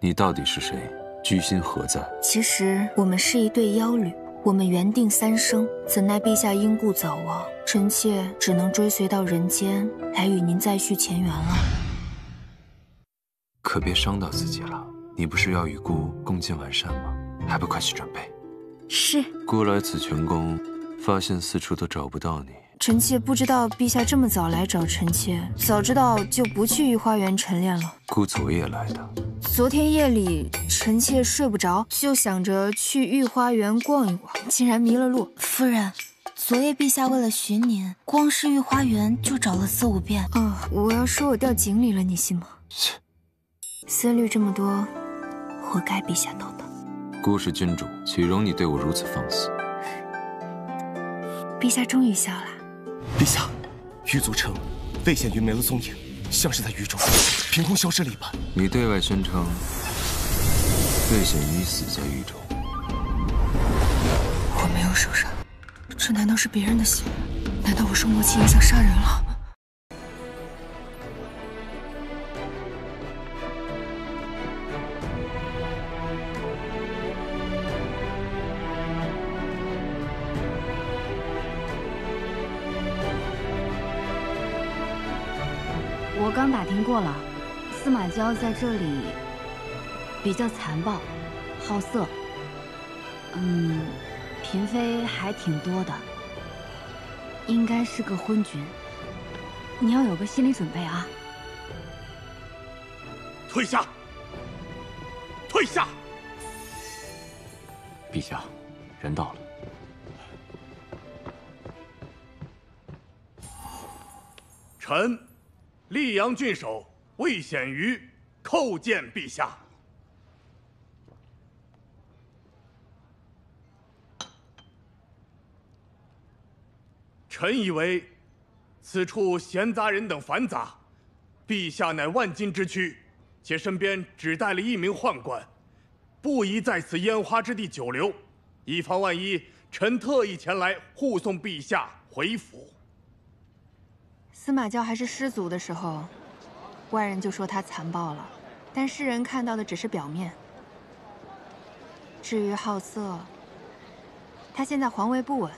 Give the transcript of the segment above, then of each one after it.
你到底是谁？居心何在？其实我们是一对妖侣，我们缘定三生，怎奈陛下因故早亡，臣妾只能追随到人间，来与您再续前缘了。可别伤到自己了。你不是要与孤共进晚膳吗？还不快去准备？是。孤来此泉宫，发现四处都找不到你。 臣妾不知道陛下这么早来找臣妾，早知道就不去御花园晨练了。孤昨夜来的。昨天夜里，臣妾睡不着，就想着去御花园逛一逛，竟然迷了路。夫人，昨夜陛下为了寻您，光是御花园就找了4、5遍。我要说我掉井里了，你信吗？切，思虑这么多，活该陛下叨叨。孤是君主，岂容你对我如此放肆？陛下终于笑了。 陛下，玉足城魏显云没了踪影，像是在狱中凭空消失了一般。你对外宣称魏显云死在狱中，我没有受伤，这难道是别人的血？难道我受魔气影响杀人了？我刚打听过了，司马娇在这里比较残暴、好色，嫔妃还挺多的，应该是个昏君。你要有个心理准备啊！退下！退下！陛下，人到了。臣。 溧阳郡守魏显瑜叩见陛下。臣以为，此处闲杂人等繁杂，陛下乃万金之躯，且身边只带了1名宦官，不宜在此烟花之地久留，以防万一。臣特意前来护送陛下回府。 司马娇还是师祖的时候，外人就说她残暴了，但世人看到的只是表面。至于好色，她现在皇位不稳，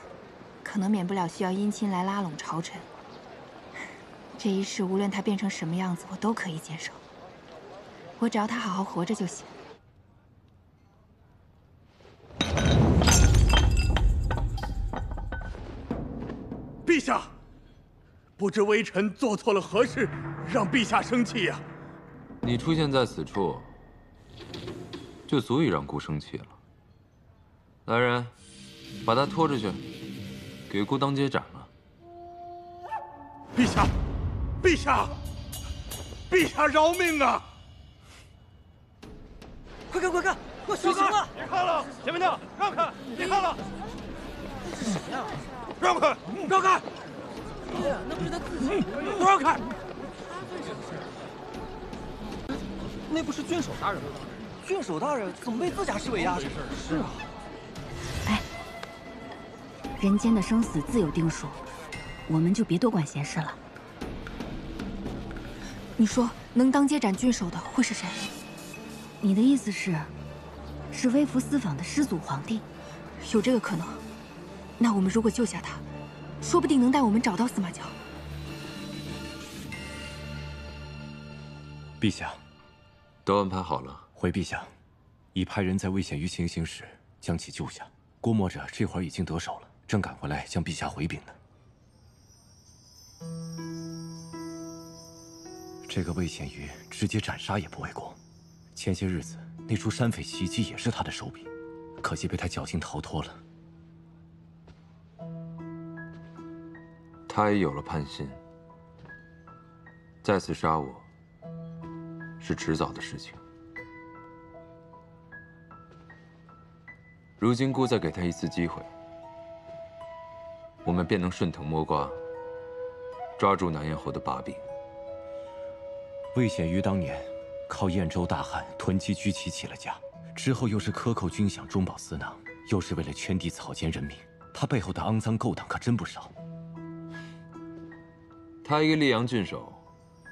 可能免不了需要姻亲来拉拢朝臣。这一世无论她变成什么样子，我都可以接受。我只要她好好活着就行。 陛下，不知微臣做错了何事，让陛下生气呀？你出现在此处，就足以让孤生气了。来人，把他拖出去，给孤当街斩了。陛下，陛下，陛下饶命啊！快看快看，快殉情了！别看了，前面的让开，别看了。这是谁呀？ 让开！让开！那不是他自己？都让开！那不是郡守大人吗？郡守大人怎么被自家侍卫压着？是啊。哎，人间的生死自有定数，我们就别多管闲事了。你说能当街斩郡守的会是谁？你的意思是微服私访的师祖皇帝？有这个可能。 那我们如果救下他，说不定能带我们找到司马娇。陛下，都安排好了。回陛下，已派人在魏显瑜行刑时将其救下。估摸着这会儿已经得手了，正赶回来向陛下回禀呢。这个魏显瑜直接斩杀也不为过。前些日子那出山匪袭击也是他的手笔，可惜被他侥幸逃脱了。 他也有了叛心，再次杀我是迟早的事情。如今孤再给他一次机会，我们便能顺藤摸瓜，抓住南燕侯的把柄。魏显瑜当年靠燕州大旱囤积居奇起了家，之后又是克扣军饷中饱私囊，又是为了圈地草菅人民，他背后的肮脏勾当可真不少。 他一个溧阳郡守，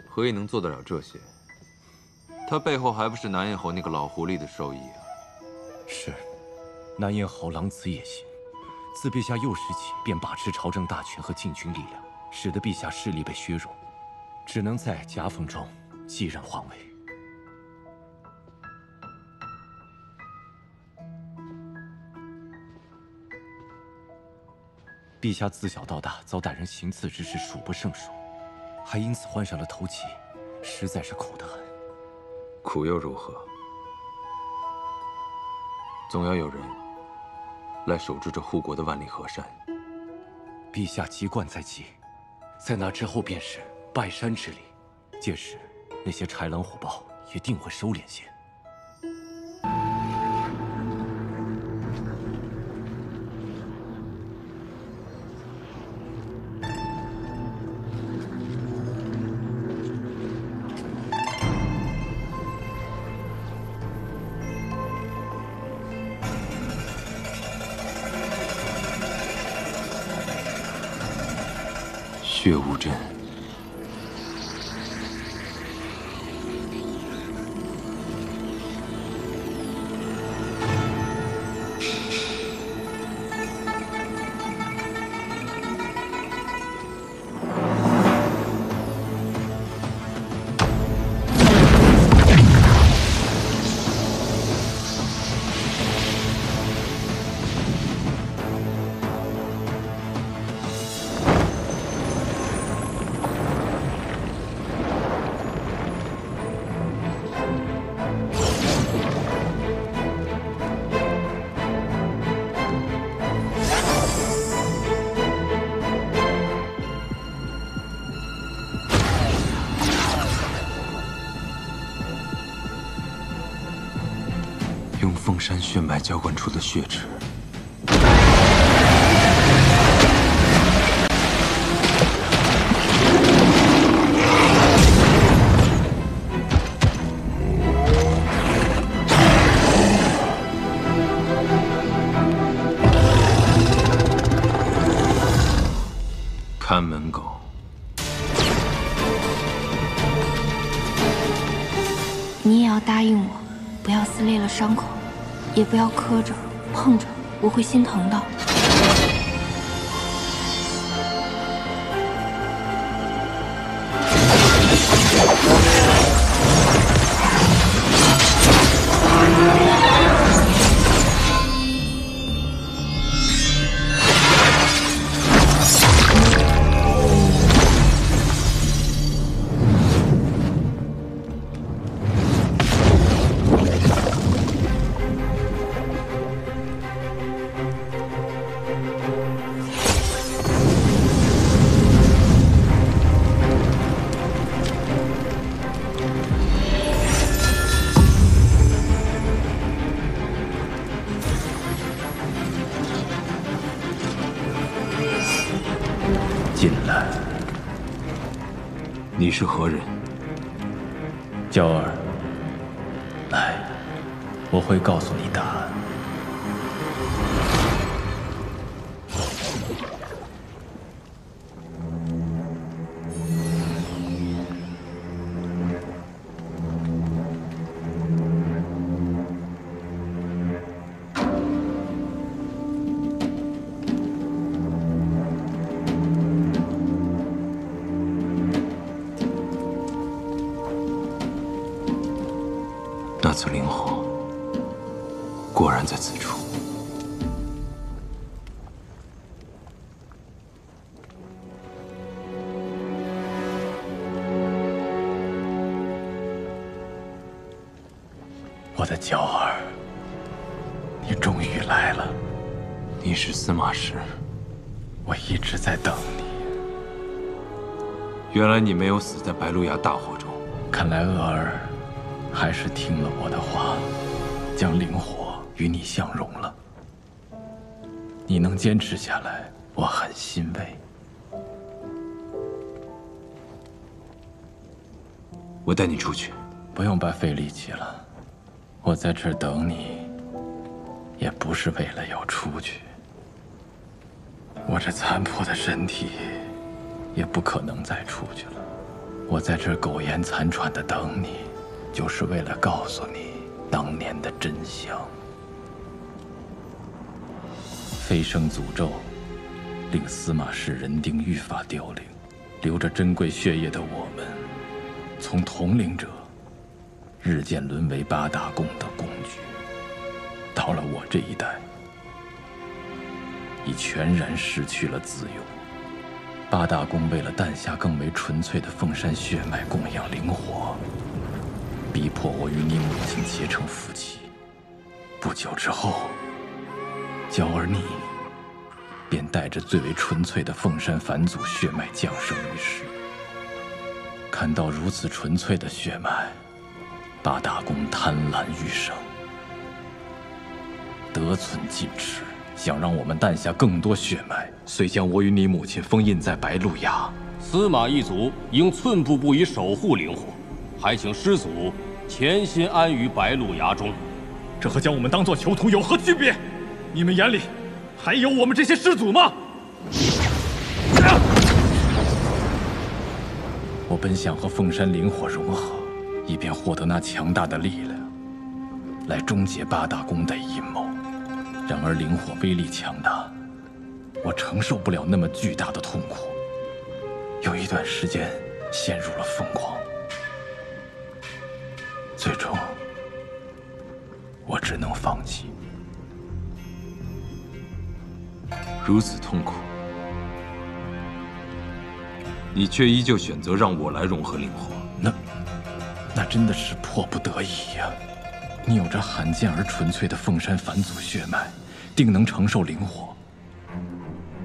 何以能做得了这些？他背后还不是南咽侯那个老狐狸的授意啊？是，南咽侯狼子野心，自陛下幼时起便把持朝政大权和禁军力量，使得陛下势力被削弱，只能在夹缝中继任皇位。陛下自小到大遭歹人行刺之事数不胜数，还因此患上了头疾，实在是苦得很。苦又如何？总要有人来守住这护国的万里河山。陛下籍贯在即，在那之后便是拜山之礼，届时那些豺狼虎豹也定会收敛些。血雾阵，用凤山血脉浇灌出的血池。看门狗。你也要答应我，不要撕裂了伤口，也不要磕着、碰着，我会心疼的。进来。你是何人？娇儿，来，我会告诉你答案。那次灵火果然在此处。我的娇儿，你终于来了。你是司马师，我一直在等你。原来你没有死在白鹿崖大火中。看来娥儿还是听了我的话，将灵火与你相融了。你能坚持下来，我很欣慰。我带你出去。不用白费力气了，我在这儿等你，也不是为了要出去。我这残破的身体，也不可能再出去了。我在这儿苟延残喘的等你，就是为了告诉你当年的真相。飞升诅咒令司马氏人丁愈发凋零，流着珍贵血液的我们，从统领者日渐沦为八大宫的工具。到了我这一代，已全然失去了自由。八大宫为了诞下更为纯粹的凤山血脉供养灵火，逼迫我与你母亲结成夫妻。不久之后，娇儿你便带着最为纯粹的凤山返祖血脉降生于世。看到如此纯粹的血脉，八大宫贪婪欲生，得寸进尺，想让我们诞下更多血脉，遂将我与你母亲封印在白鹿崖。司马一族应寸步不移守护灵火，还请师祖潜心安于白鹿崖中。这和将我们当作囚徒有何区别？你们眼里还有我们这些师祖吗？我本想和凤山灵火融合，以便获得那强大的力量，来终结八大宫的阴谋。然而灵火威力强大，我承受不了那么巨大的痛苦，有一段时间陷入了疯狂。最终，我只能放弃。如此痛苦，你却依旧选择让我来融合灵火，那真的是迫不得已呀。你有着罕见而纯粹的凤山返祖血脉，定能承受灵火，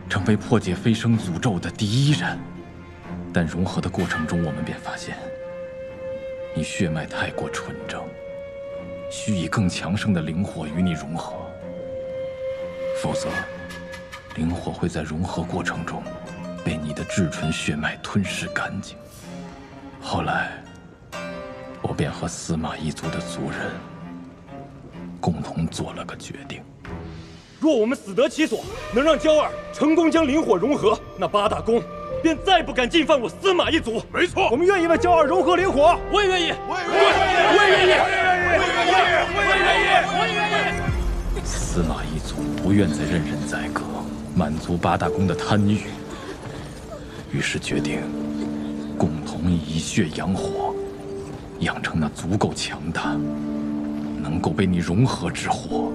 成为破解飞升诅咒的第一人。但融合的过程中，我们便发现，你血脉太过纯正，需以更强盛的灵火与你融合，否则灵火会在融合过程中被你的至纯血脉吞噬干净。后来，我便和司马一族的族人共同做了个决定：若我们死得其所，能让娇儿成功将灵火融合，那八大宫便再不敢进犯我司马一族。没错，我们愿意为娇儿融合灵火。我也愿意，我也愿意，我也愿意。司马一族不愿再任人宰割，满足八大宫的贪欲，于是决定共同以血养火，养成那足够强大，能够被你融合之火。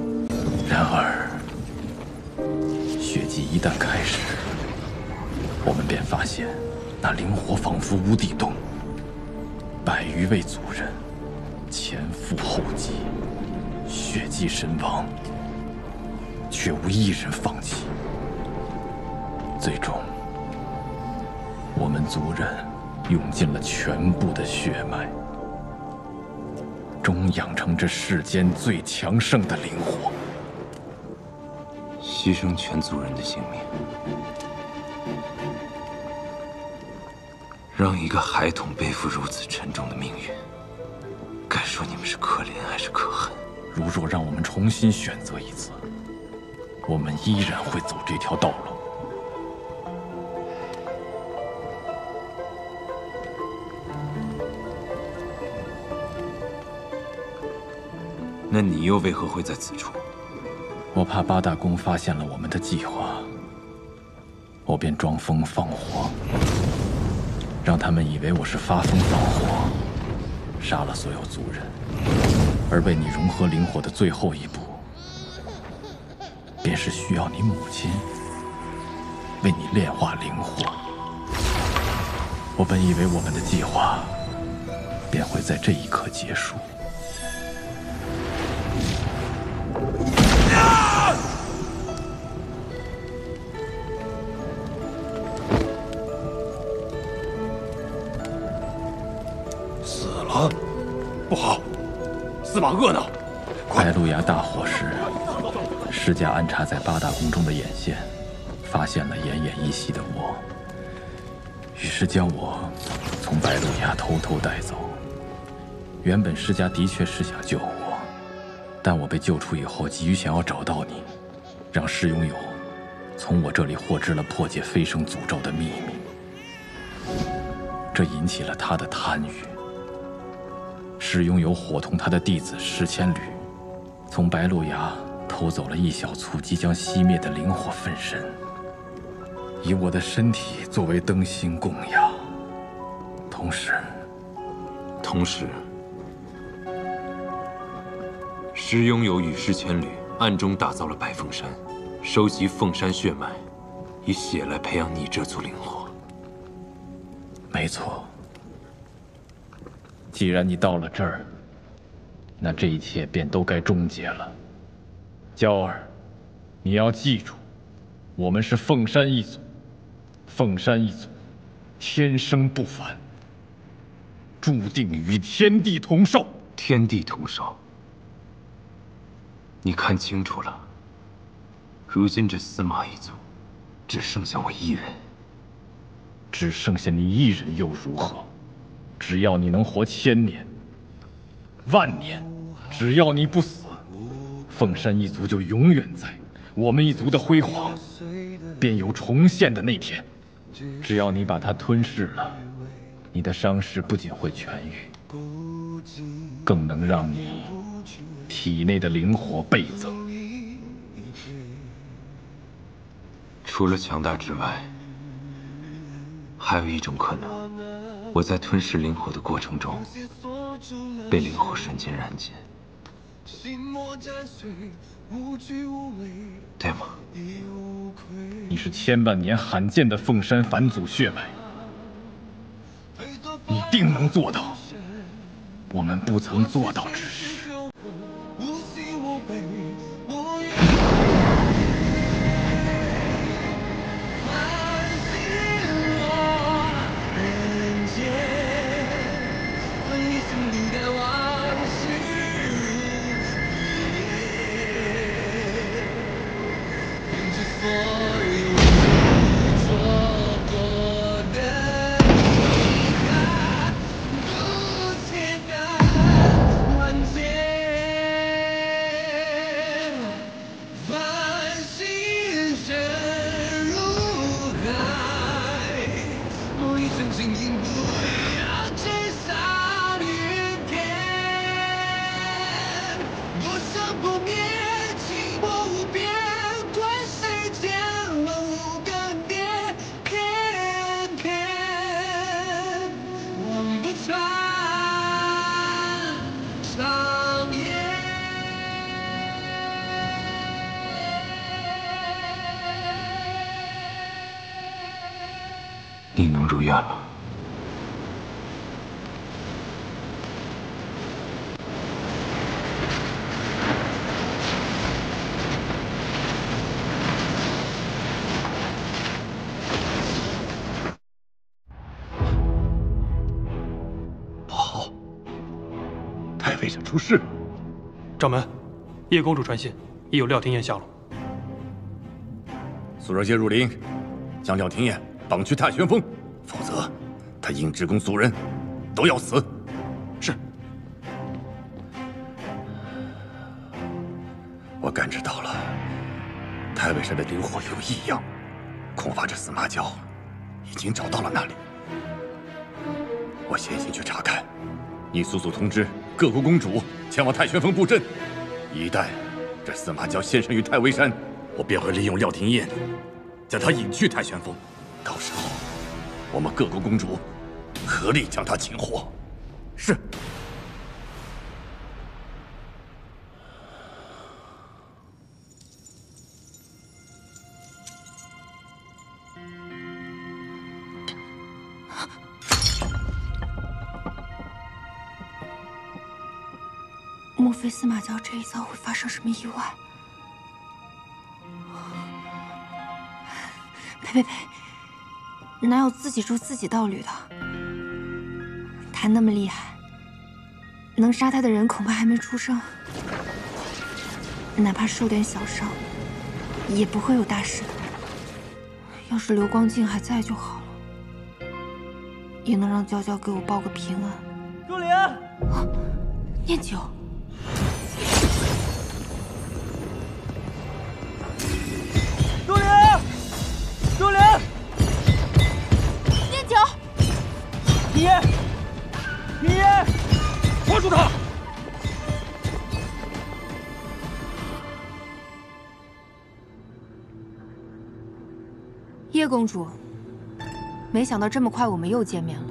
然而，血祭一旦开始，我们便发现，那灵火仿佛无底洞，100余位族人前赴后继，血祭身亡，却无一人放弃。最终，我们族人用尽了全部的血脉，终养成这世间最强盛的灵火。牺牲全族人的性命，让一个孩童背负如此沉重的命运，该说你们是可怜还是可恨？如若让我们重新选择一次，我们依然会走这条道路。那你又为何会在此处？我怕八大宫发现了我们的计划，我便装疯放火，让他们以为我是发疯放火，杀了所有族人。而为你融合灵火的最后一步，便是需要你母亲为你炼化灵火。我本以为我们的计划便会在这一刻结束。死了，不好，司马恶闹！白鹿崖大火时，施家安插在八大宫中的眼线发现了奄奄一息的我，于是将我从白鹿崖偷偷带走。原本施家的确是想救我，但我被救出以后，急于想要找到你，让施永友从我这里获知了破解飞升诅咒的秘密，这引起了他的贪欲。石拥有伙同他的弟子10千缕，从白鹿崖偷走了一小簇即将熄灭的灵火分身，以我的身体作为灯芯供养。同时，石拥有与10千缕暗中打造了白凤山，收集凤山血脉，以血来培养你这簇灵火。没错。既然你到了这儿，那这一切便都该终结了。娇儿，你要记住，我们是凤山一族，凤山一族天生不凡，注定与天地同寿。天地同寿。你看清楚了，如今这司马一族，只剩下我一人。只剩下你一人又如何？只要你能活1000年、10000年，只要你不死，凤山一族就永远在，我们一族的辉煌便有重现的那天。只要你把它吞噬了，你的伤势不仅会痊愈，更能让你体内的灵火倍增。除了强大之外，还有一种可能。我在吞噬灵火的过程中，被灵火瞬间燃尽，对吗？你是千万年罕见的凤山返祖血脉，你定能做到我们不曾做到之事。你能如愿了。不好，太尉想出事。掌门，叶公主传信，已有廖廷彦下落。速让介入林，将廖廷彦绑去太玄峰，否则他应职工族人都要死。是。我感知到了，太尉山的灵火有异样，恐怕这司马娇已经找到了那里。我先行去查看，你速速通知各国公主前往太玄峰布阵。一旦这司马娇现身于太尉山，我便会利用廖廷彦将他引去太玄峰。到时候，我们各国公主合力将他擒获。是。莫非司马娇这一遭会发生什么意外？呸！哪有自己筑自己道侣的？他那么厉害，能杀他的人恐怕还没出生，哪怕受点小伤，也不会有大事的。要是流光镜还在就好了，也能让娇娇给我报个平安。若琳，念九。若琳，念九，爷，抓住他！公主，没想到这么快我们又见面了。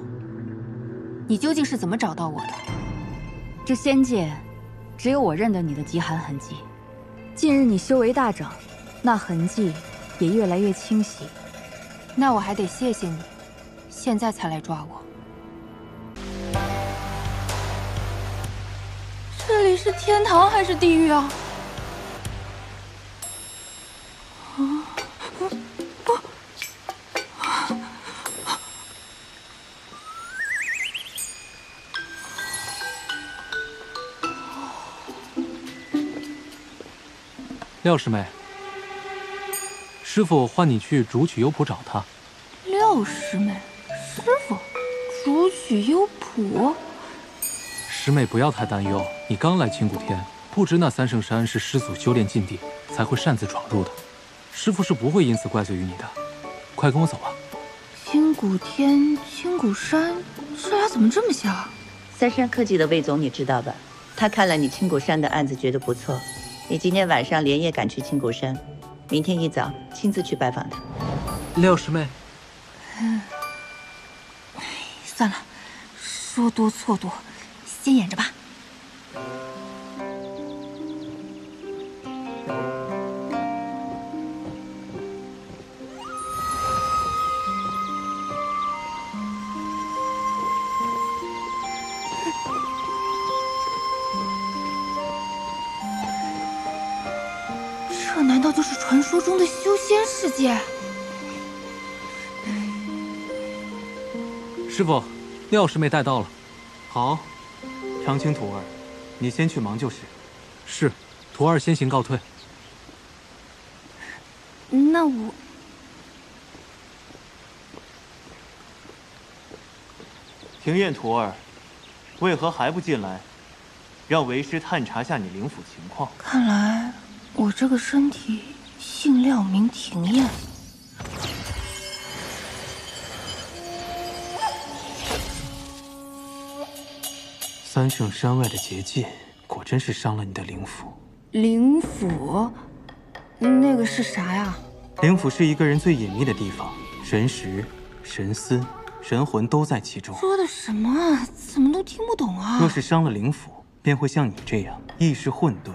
你究竟是怎么找到我的？这仙界，只有我认得你的极寒痕迹。近日你修为大涨，那痕迹也越来越清晰。那我还得谢谢你，现在才来抓我。这里是天堂还是地狱啊？廖师妹，师傅唤你去竹取幽谱找他。廖师妹，师傅，竹取幽谱。师妹不要太担忧，你刚来青谷天，不知那三圣山是师祖修炼禁地，才会擅自闯入的。师傅是不会因此怪罪于你的。快跟我走吧。青谷天、青谷山，这俩怎么这么像？三山科技的魏总你知道吧？他看了你青谷山的案子，觉得不错。你今天晚上连夜赶去青谷山，明天一早亲自去拜访他。廖师妹，算了，说多错多，先演着吧。这难道就是传说中的修仙世界？师傅，廖师妹带到了。好，长青徒儿，你先去忙就是。是，徒儿先行告退。那我……庭院徒儿，为何还不进来？让为师探查下你灵府情况。看来我这个身体姓廖名庭燕。三圣山外的结界，果真是伤了你的灵府。灵府？那个是啥呀？灵府是一个人最隐秘的地方，神识、神思、神魂都在其中。说的什么啊？怎么都听不懂啊！若是伤了灵府，便会像你这样意识混沌，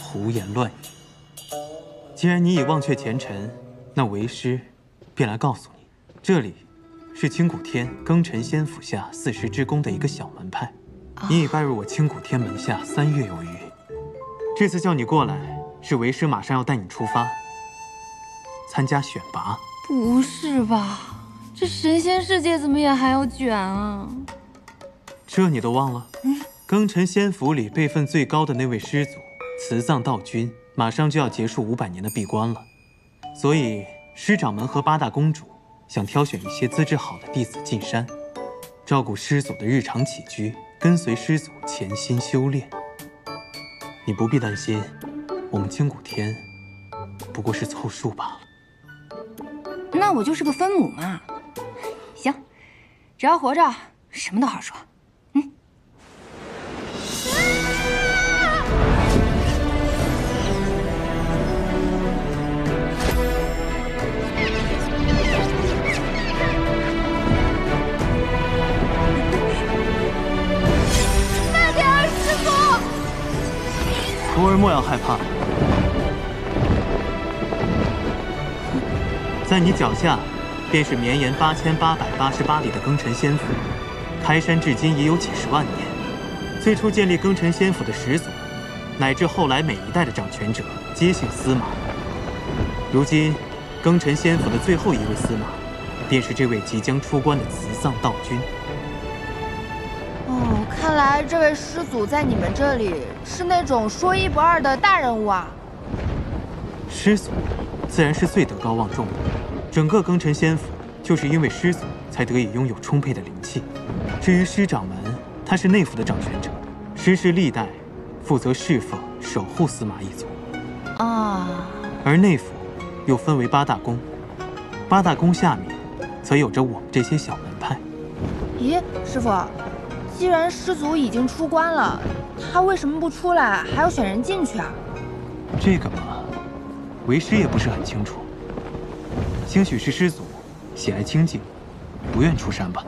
胡言乱语。既然你已忘却前尘，那为师便来告诉你，这里是青谷天庚辰仙府下40之宫的一个小门派。你已拜入我青谷天门下3月有余。这次叫你过来，是为师马上要带你出发，参加选拔。不是吧？这神仙世界怎么也还要卷啊？这你都忘了？庚辰仙府里辈分最高的那位师祖慈藏道君，马上就要结束500年的闭关了，所以师掌门和8大公主想挑选一些资质好的弟子进山，照顾师祖的日常起居，跟随师祖潜心修炼。你不必担心，我们青谷天不过是凑数罢了。那我就是个分母嘛。行，只要活着，什么都好说。徒儿莫要害怕，在你脚下，便是绵延8888里的庚辰仙府。开山至今已有几10万年。最初建立庚辰仙府的始祖，乃至后来每一代的掌权者，皆姓司马。如今，庚辰仙府的最后一位司马，便是这位即将出关的慈藏道君。哦，看来这位师祖在你们这里是那种说一不二的大人物啊。师祖自然是最德高望重的，整个庚辰仙府就是因为师祖才得以拥有充沛的灵气。至于师掌门，他是内府的掌权者，师世历代负责侍奉守护司马一族。而内府又分为8大宫，8大宫下面则有着我们这些小门派。咦，师傅，既然师祖已经出关了，他为什么不出来，还要选人进去啊？这个嘛，为师也不是很清楚。兴许是师祖喜爱清静，不愿出山吧？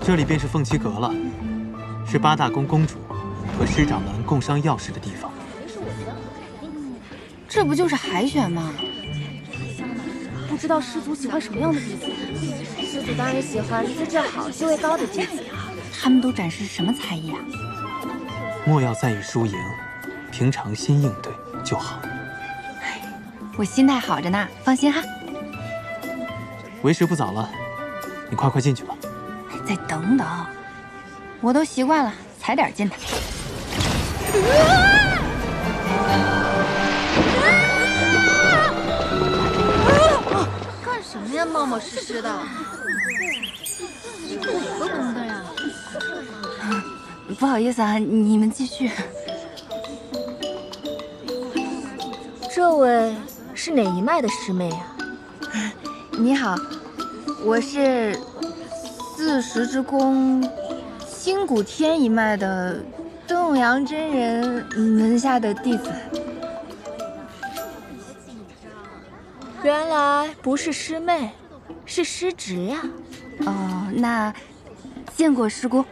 这里便是凤栖阁了，是八大宫公主和师长们共商要事的地方。这不就是海选吗？不知道师祖喜欢什么样的弟子？师祖当然喜欢资质好、修为高的弟子呀。他们都展示什么才艺啊？莫要在意输赢，平常心应对就好。我心态好着呢，放心哈。为时不早了，你快进去吧。再等等，我都习惯了，踩点进来。干什么呀，冒冒失失的？哪个宫的呀？不好意思啊，你们继续。这位是哪一脉的师妹呀？你好，我是40之宫新古天一脉的东阳真人门下的弟子。原来不是师妹，是师侄呀。哦，那见过师姑。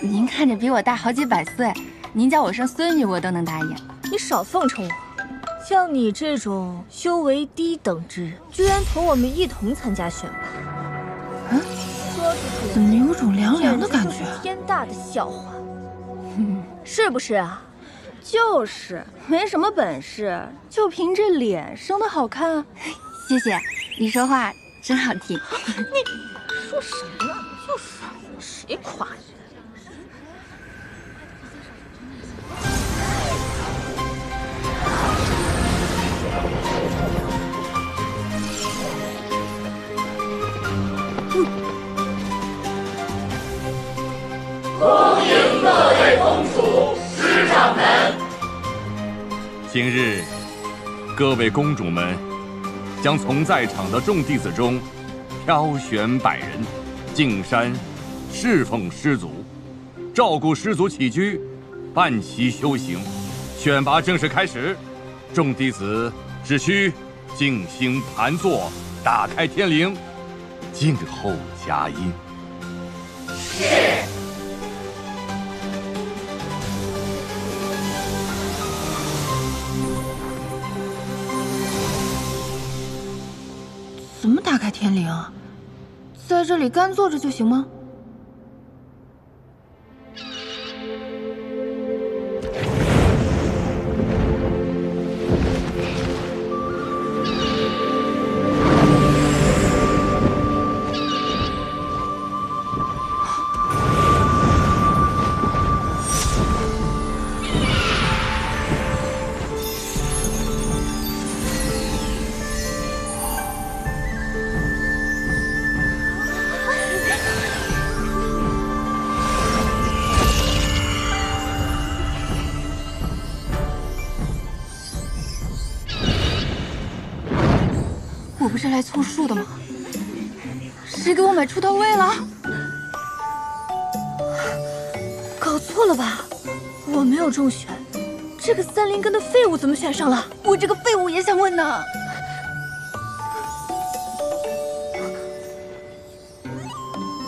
您看着比我大好几百岁，您叫我生孙女我都能答应。你少奉承我。像你这种修为低等之人，居然同我们一同参加选拔，说出去怎么有种凉凉的感觉？天大的笑话，是不是啊？就是，没什么本事，就凭这脸生得好看。谢谢，你说话真好听。你说什么呢？就是，谁夸你？恭迎各位公主、师长们。今日，各位公主们将从在场的众弟子中挑选100人，进山侍奉师祖，照顾师祖起居，伴其修行。选拔正式开始，众弟子只需静心盘坐，打开天灵，静候佳音。是。怎么打开天灵啊？在这里干坐着就行吗？我不是来凑数的吗？谁给我买出头位了？搞错了吧？我没有中选，这个3灵根的废物怎么选上了？我这个废物也想问呢。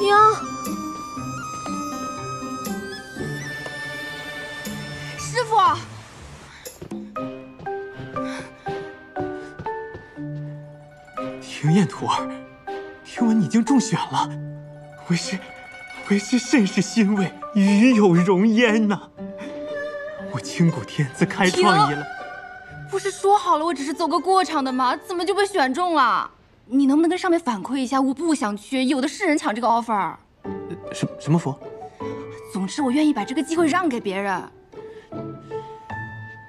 娘，师傅。庭燕徒儿，听闻你已经中选了，为师甚是欣慰，与有荣焉呐。我清谷天自开创以来，不是说好了我只是走个过场的吗？怎么就被选中了？你能不能跟上面反馈一下？我不想去，有的是人抢这个 offer。什么符？总之，我愿意把这个机会让给别人。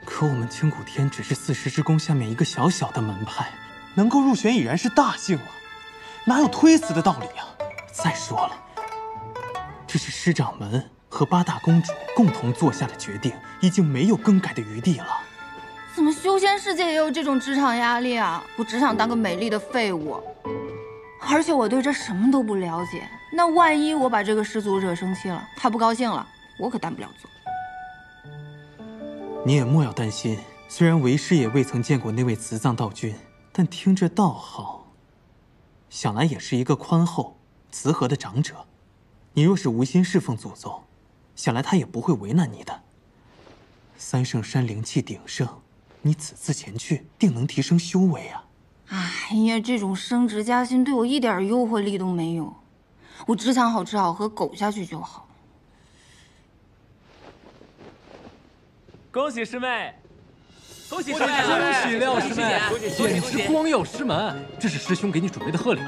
可我们清谷天只是40之宫下面一个小小的门派，能够入选已然是大幸了。哪有推辞的道理呀？再说了，这是师掌门和八大公主共同做下的决定，已经没有更改的余地了。怎么修仙世界也有这种职场压力啊？我只想当个美丽的废物，而且我对这什么都不了解。那万一我把这个师祖惹生气了，他不高兴了，我可担不了责。你也莫要担心，虽然为师也未曾见过那位慈藏道君，但听这道号，想来也是一个宽厚、慈和的长者。你若是无心侍奉祖宗，想来他也不会为难你的。三圣山灵气鼎盛，你此次前去，定能提升修为啊！哎呀，这种升职加薪对我一点诱惑力都没有，我只想好吃好喝，苟下去就好。恭喜师妹！恭喜师妹！恭喜廖师妹！简直光耀师门！这是师兄给你准备的贺礼。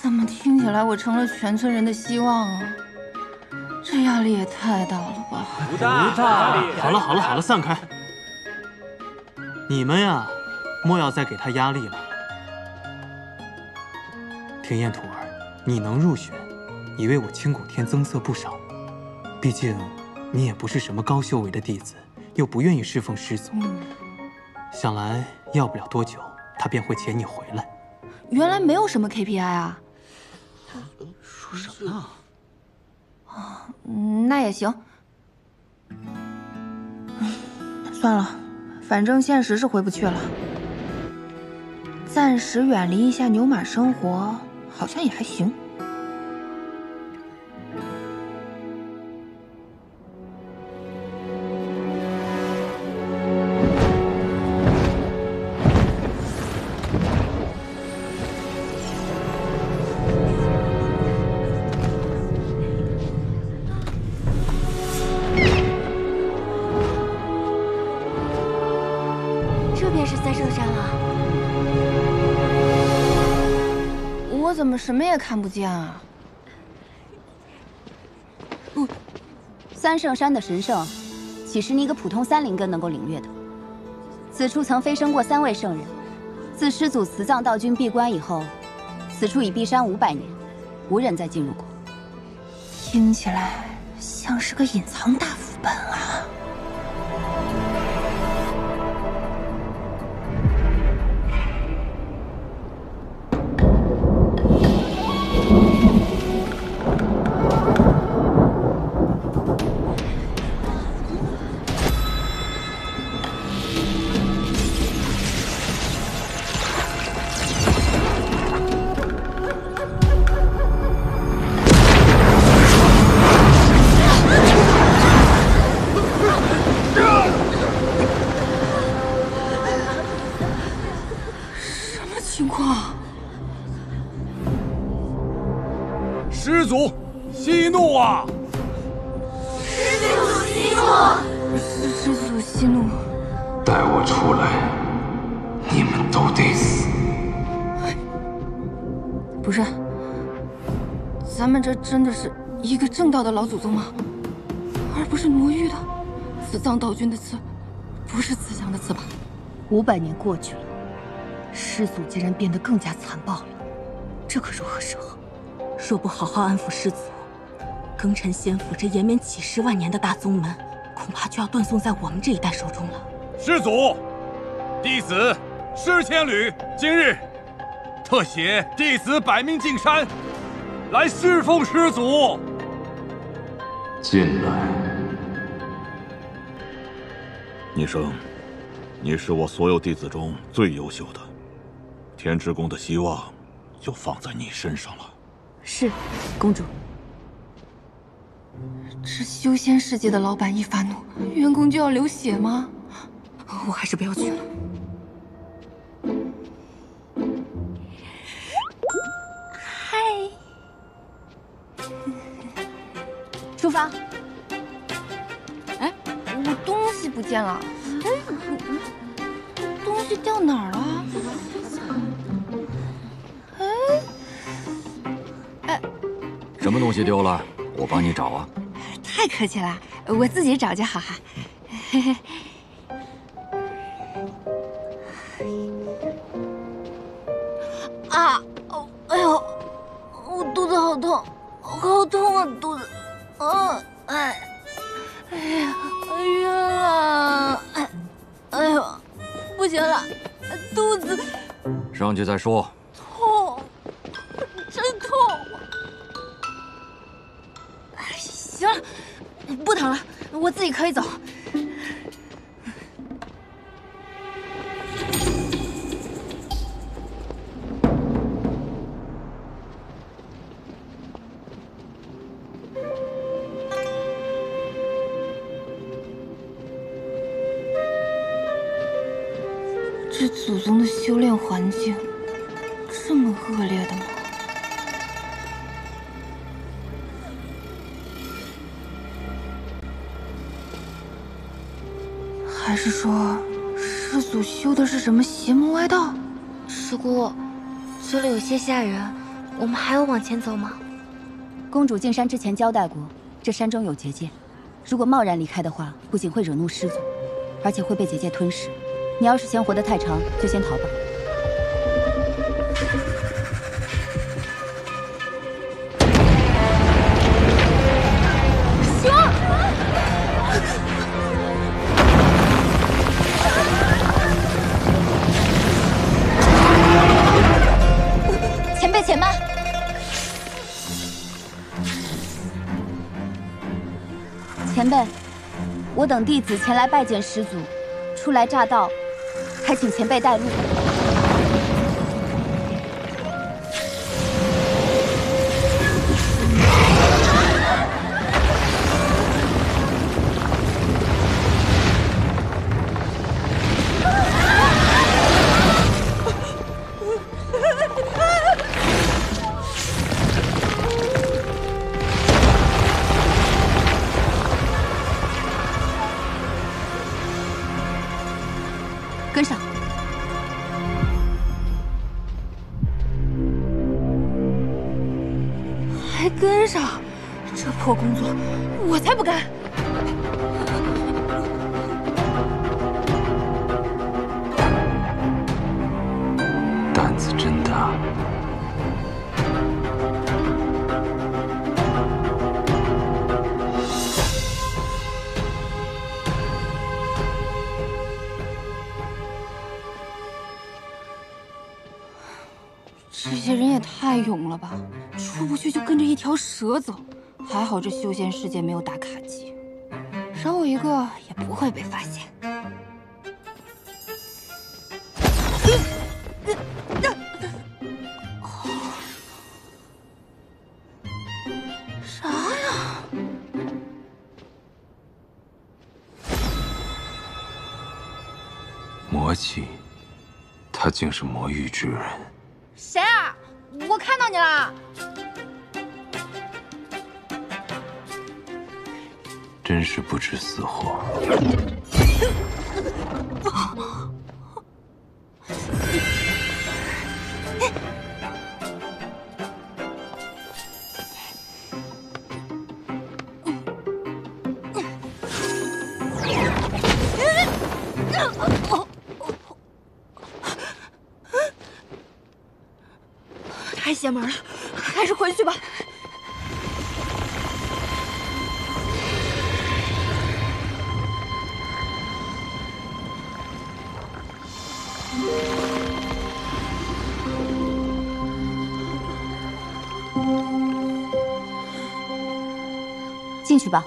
怎么听起来我成了全村人的希望啊？这压力也太大了吧！不大。好了，散开。你们呀，莫要再给他压力了。天焰徒儿，你能入选，已为我清谷天增色不少。毕竟，你也不是什么高修为的弟子，又不愿意侍奉师祖。想来要不了多久，他便会遣你回来。原来没有什么 KPI 啊？说什么呢？那也行。算了，反正现实是回不去了。暂时远离一下牛马生活，好像也还行。这便是三圣山了。我怎么什么也看不见啊？三圣山的神圣，岂是你一个普通三灵根能够领略的？此处曾飞升过3位圣人，自师祖慈藏道君闭关以后，此处已闭山500年，无人再进入过。听起来像是个隐藏大副本啊！情况？师祖息怒啊！师祖息怒！师祖息怒！带我出来，你们都得死！不是，咱们这真的是一个正道的老祖宗吗？而不是魔域的。慈藏道君的刺，不是慈祥的刺吧？500年过去了。师祖竟然变得更加残暴了，这可如何是好？若不好好安抚师祖，庚辰仙府这延绵几10万年的大宗门，恐怕就要断送在我们这一代手中了。师祖，弟子施千缕今日特携弟子百命进山，来侍奉师祖。进来。聂生，你是我所有弟子中最优秀的。天之宫的希望就放在你身上了。是，公主。这修仙世界的老板一发怒，员工就要流血吗？我还是不要去了。嗨，出发。哎，我东西不见了。东西掉哪儿了？什么东西丢了？我帮你找啊！太客气了，我自己找就好。嘿嘿。啊！哦，哎呦！好痛，好痛啊，肚子，哎呀，晕了，哎呦，不行了，肚子上去再说。痛，真痛。行了，不疼了，我自己可以走。这祖宗的修炼环境这么恶劣的吗？还是说师祖修的是什么邪门歪道？师姑，这里有些吓人，我们还要往前走吗？公主进山之前交代过，这山中有结界，如果贸然离开的话，不仅会惹怒师祖，而且会被结界吞噬。你要是嫌活得太长，就先逃吧。行。前辈，且慢！前辈，我等弟子前来拜见师祖，初来乍到。还请前辈带路。跟上。还跟上？这破工作，我才不干！胆子真大。这些人也太勇了吧！出不去就跟着一条蛇走。还好这修仙世界没有打卡机，少我一个也不会被发现。啥呀？魔气，他竟是魔域之人。谁啊？我看到你了。真是不知死活。太邪门了，还是回去吧。进去吧。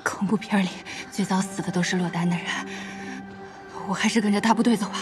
恐怖片里最早死的都是落单的人，我还是跟着大部队走吧。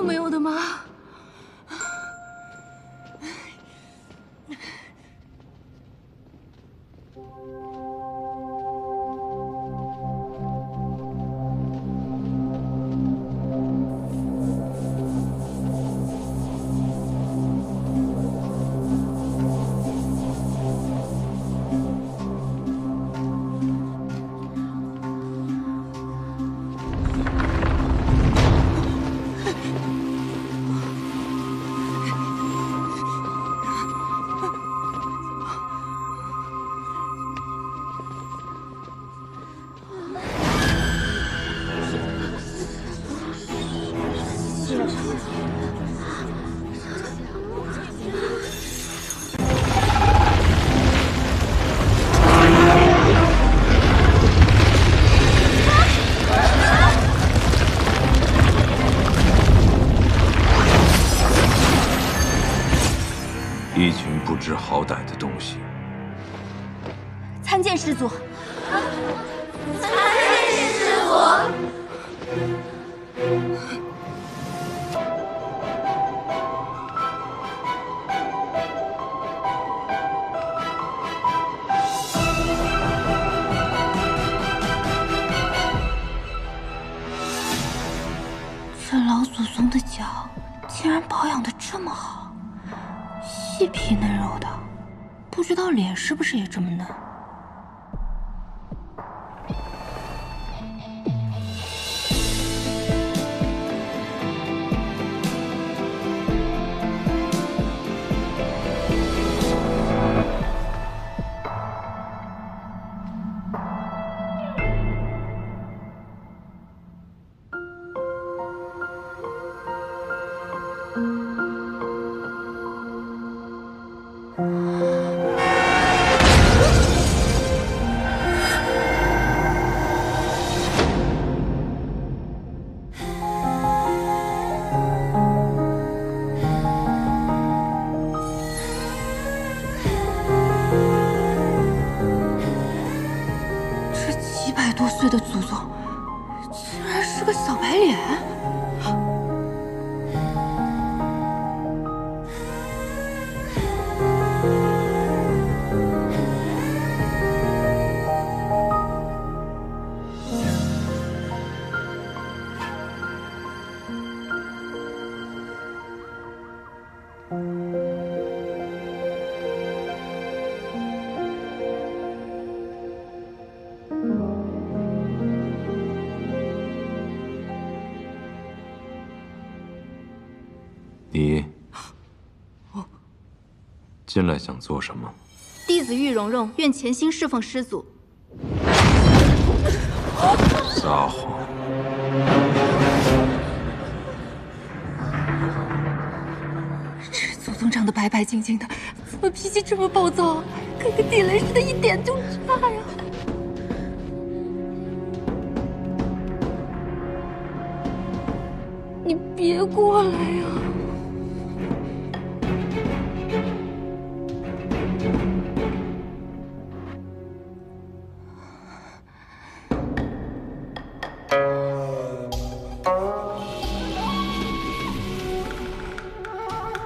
都没有的吗？一群不知好歹的东西。参见师祖。参见师祖。这老祖宗的脚竟然保养得这么好。 细皮嫩肉的，不知道脸是不是也这么嫩？多岁的祖宗，竟然是个小白脸！你进来想做什么？弟子玉蓉蓉愿潜心侍奉师祖。撒谎！这祖宗长得白白净净的，怎么脾气这么暴躁啊？跟个地雷似的，一点就炸呀！你别过来呀！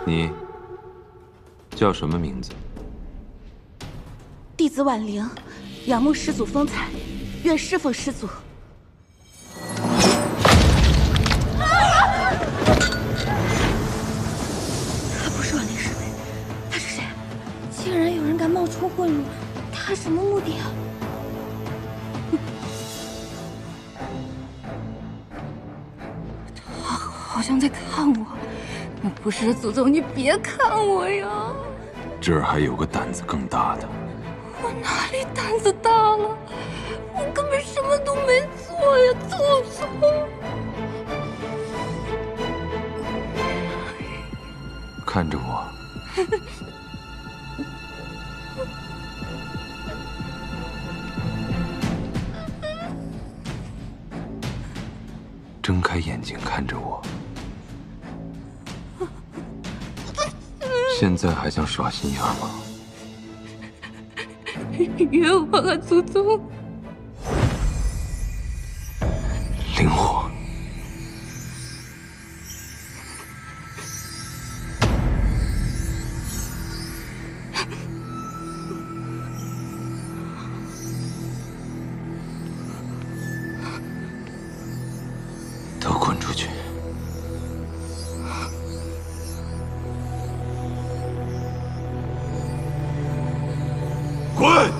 你叫什么名字？弟子婉玲，仰慕师祖风采，愿侍奉师祖。他不是婉玲师妹，他是谁？竟然有人敢冒充混入，他什么目的啊？他好像在看我。 不是祖宗，你别看我呀！这儿还有个胆子更大的。我哪里胆子大了？我根本什么都没做呀，祖宗！看着我。睁开眼睛看着我。 现在还想耍心眼吗？冤枉啊，祖宗！灵火，都滚出去！滚！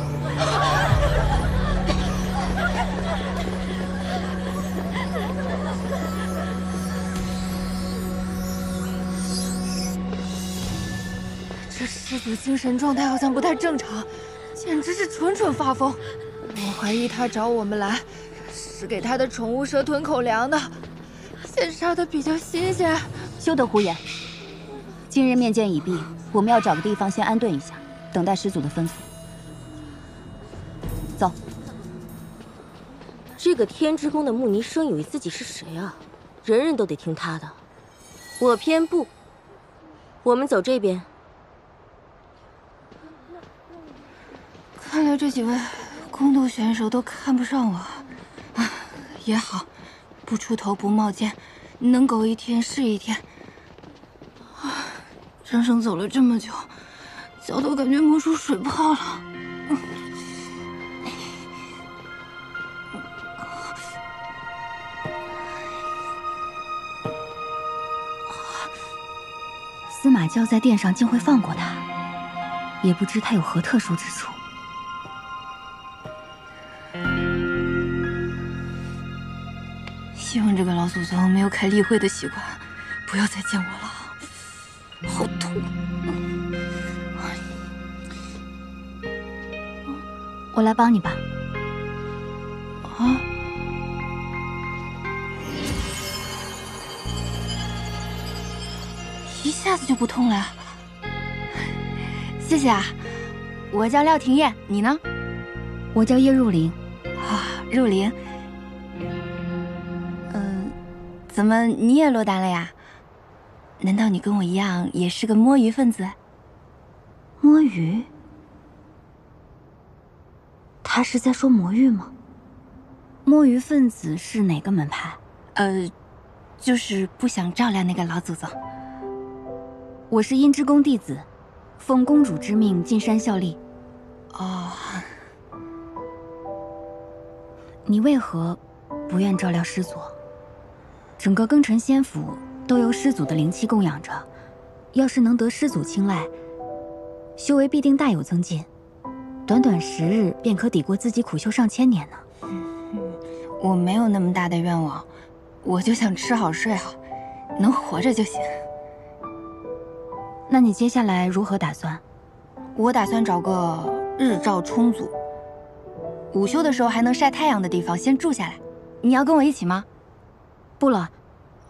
这师祖精神状态好像不太正常，简直是蠢发疯。我怀疑他找我们来，是给他的宠物蛇囤口粮的。现杀的比较新鲜。休得胡言！今日面见已毕，我们要找个地方先安顿一下，等待师祖的吩咐。走。这个天之宫的穆尼生以为自己是谁啊？人人都得听他的。我偏不。我们走这边。看来这几位宫斗选手都看不上我，啊，也好，不出头不冒尖，能苟一天是一天。啊，整整走了这么久，脚都感觉磨出水泡了。司马娇在殿上竟会放过他，也不知他有何特殊之处。希望这个老祖宗没有开例会的习惯，不要再见我了，好痛！我来帮你吧。啊！一下子就不痛了，谢谢啊！我叫廖廷艳，你呢？我叫叶入灵。啊，入灵。怎么你也落单了呀？难道你跟我一样也是个摸鱼分子？摸鱼？他是在说魔域吗？摸鱼分子是哪个门派？就是不想照料那个老祖宗。我是阴之宫弟子，奉公主之命进山效力。哦，你为何不愿照料师祖？整个庚辰仙府都由师祖的灵气供养着，要是能得师祖青睐，修为必定大有增进，短短10日便可抵过自己苦修上千年呢。我没有那么大的愿望，我就想吃好睡好，能活着就行。那你接下来如何打算？我打算找个日照充足、午休的时候还能晒太阳的地方先住下来。你要跟我一起吗？不了。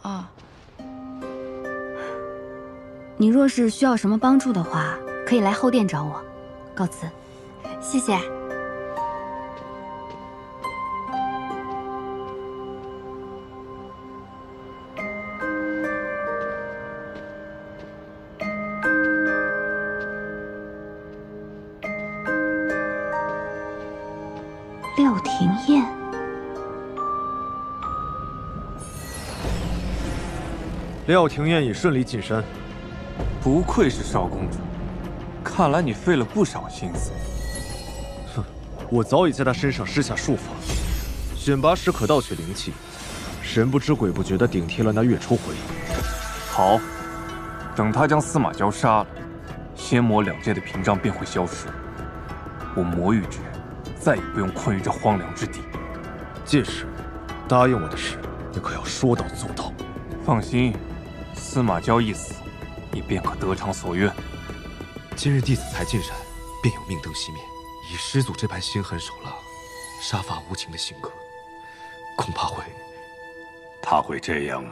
啊。你若是需要什么帮助的话，可以来后殿找我。告辞。谢谢。廖廷艳。廖廷艳已顺利进山，不愧是少公主，看来你费了不少心思。哼，我早已在他身上施下术法，选拔时可盗取灵气，神不知鬼不觉地顶替了那月初回。好，等他将司马娇杀了，仙魔两界的屏障便会消失，我魔域之人再也不用困于这荒凉之地。届时，答应我的事，你可要说到做到。放心。司马娇一死，你便可得偿所愿。今日弟子才进山，便有命灯熄灭。以师祖这般心狠手辣、杀伐无情的性格，恐怕会……他会这样，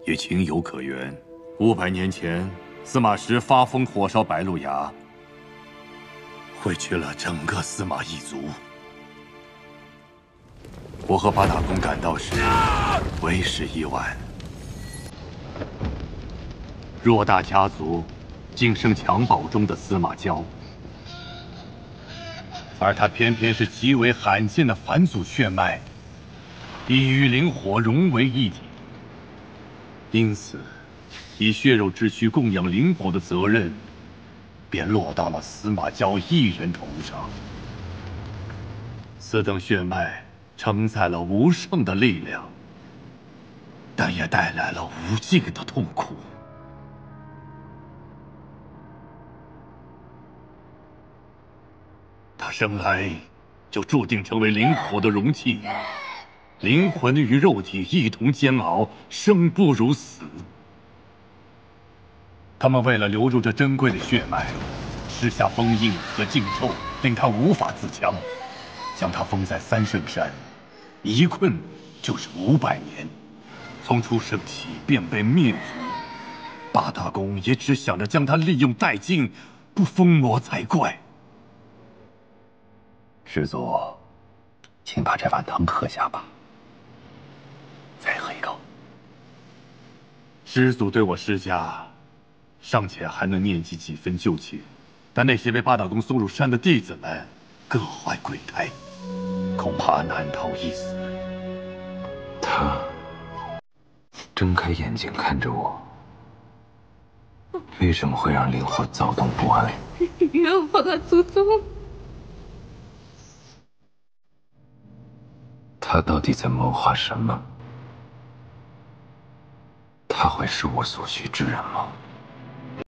也情有可原。500年前，司马师发疯火烧白鹿崖，毁去了整个司马一族。我和八大公赶到时，为时已晚。偌大家族，仅剩襁褓中的司马娇，而他偏偏是极为罕见的返祖血脉，地狱灵火融为一体，因此以血肉之躯供养灵火的责任，便落到了司马交一人头上。此等血脉承载了无上的力量，但也带来了无尽的痛苦。他生来就注定成为灵火的容器，灵魂与肉体一同煎熬，生不如死。他们为了留住这珍贵的血脉，施下封印和禁咒，令他无法自强，将他封在三圣山，一困就是500年，从出生起便被灭族。八大公也只想着将他利用殆尽，不封魔才怪。师祖，请把这碗汤喝下吧。再喝一口。师祖对我施加，尚且还能念及几分旧情，但那些被八大公送入山的弟子们，各怀鬼胎，恐怕难逃一死。他睁开眼睛看着我，为什么会让灵火躁动不安？冤枉啊，祖宗！他到底在谋划什么？他会是我所需之人吗？